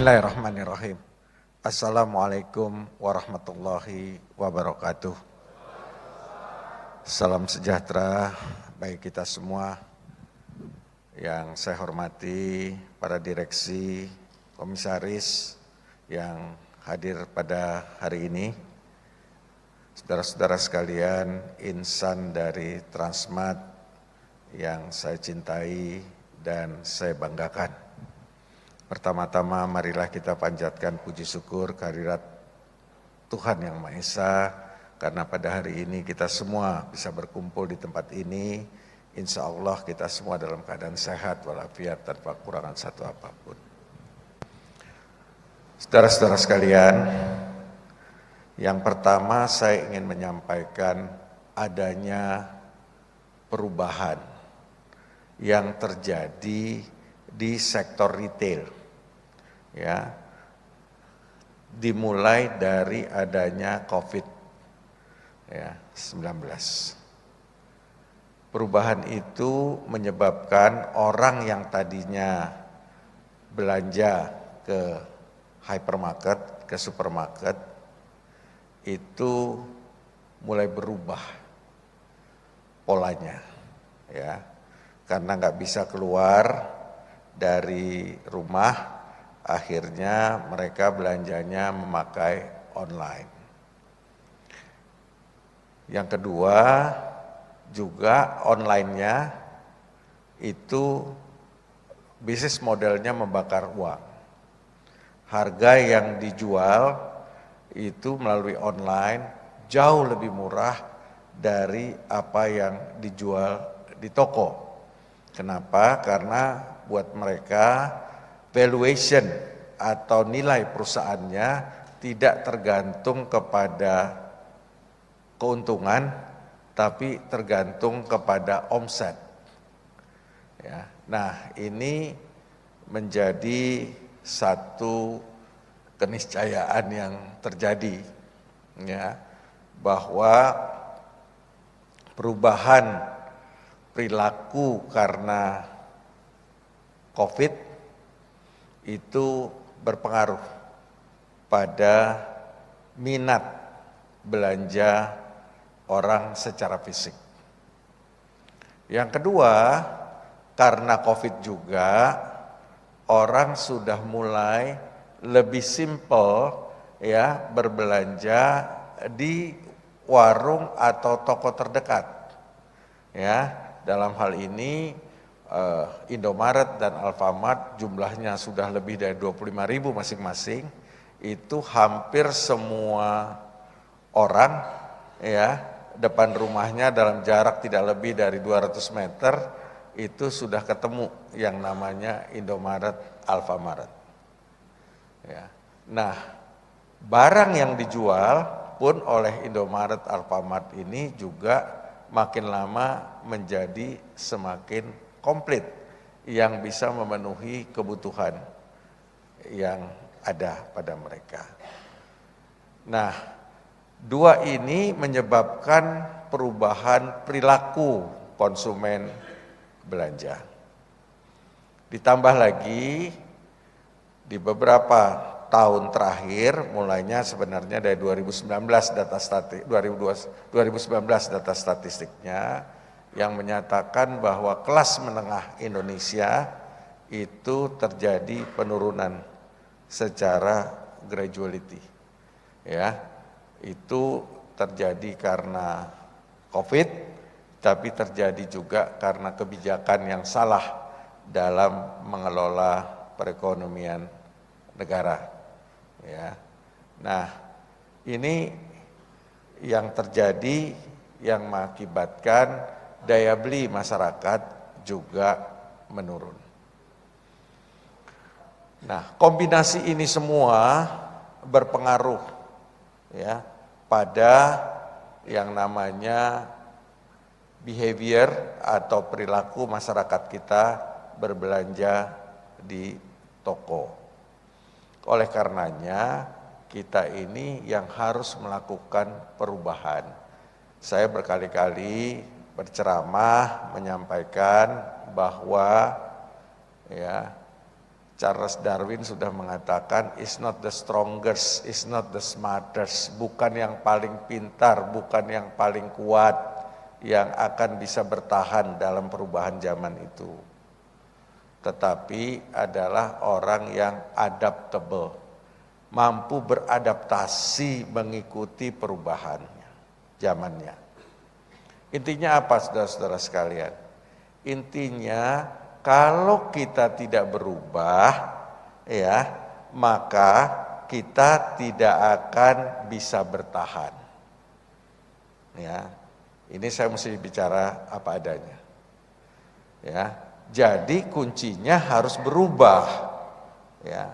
Bismillahirrahmanirrahim. Assalamualaikum warahmatullahi wabarakatuh. Salam sejahtera bagi kita semua. Yang saya hormati para direksi, komisaris yang hadir pada hari ini. Saudara-saudara sekalian, insan dari Transmart yang saya cintai dan saya banggakan. Pertama-tama marilah kita panjatkan puji syukur kehadirat Tuhan Yang Maha Esa, karena pada hari ini kita semua bisa berkumpul di tempat ini. Insya Allah kita semua dalam keadaan sehat walafiat tanpa kurangan satu apapun. Saudara-saudara sekalian, yang pertama saya ingin menyampaikan adanya perubahan yang terjadi di sektor retail, ya, dimulai dari adanya COVID-19. Perubahan itu menyebabkan orang yang tadinya belanja ke hypermarket, ke supermarket, itu mulai berubah polanya, ya, karena nggak bisa keluar dari rumah, akhirnya mereka belanjanya memakai online. Yang kedua, juga online-nya itu bisnis modelnya membakar uang. Harga yang dijual itu melalui online jauh lebih murah dari apa yang dijual di toko. Kenapa? Karena buat mereka valuation atau nilai perusahaannya tidak tergantung kepada keuntungan, tapi tergantung kepada omset. Ya, nah ini menjadi satu keniscayaan yang terjadi, ya, bahwa perubahan perilaku karena COVID itu berpengaruh pada minat belanja orang secara fisik. Yang kedua, karena COVID juga orang sudah mulai lebih simple, ya, berbelanja di warung atau toko terdekat. Ya, dalam hal ini Indomaret dan Alfamart jumlahnya sudah lebih dari 25.000 masing-masing. Itu hampir semua orang, ya, depan rumahnya dalam jarak tidak lebih dari 200 meter itu sudah ketemu yang namanya Indomaret, Alfamart. Ya. Nah, barang yang dijual pun oleh Indomaret, Alfamart ini juga makin lama menjadi semakin komplit yang bisa memenuhi kebutuhan yang ada pada mereka. Nah, dua ini menyebabkan perubahan perilaku konsumen belanja. Ditambah lagi di beberapa tahun terakhir, mulainya sebenarnya dari 2019 data statistiknya yang menyatakan bahwa kelas menengah Indonesia itu terjadi penurunan secara graduality. Ya, itu terjadi karena COVID, tapi terjadi juga karena kebijakan yang salah dalam mengelola perekonomian negara. Ya. Nah, ini yang terjadi yang mengakibatkan daya beli masyarakat juga menurun. Nah, kombinasi ini semua berpengaruh, ya, pada yang namanya behavior atau perilaku masyarakat kita berbelanja di toko. Oleh karenanya kita ini yang harus melakukan perubahan. Saya berkali-kali berceramah menyampaikan bahwa, ya, Charles Darwin sudah mengatakan, is not the strongest, is not the smartest, bukan yang paling pintar, bukan yang paling kuat yang akan bisa bertahan dalam perubahan zaman itu. Tetapi adalah orang yang adaptable, mampu beradaptasi mengikuti perubahannya, zamannya. Intinya apa saudara-saudara sekalian? Intinya kalau kita tidak berubah, ya, maka kita tidak akan bisa bertahan. Ya, ini saya mesti bicara apa adanya. Ya, jadi kuncinya harus berubah. Ya,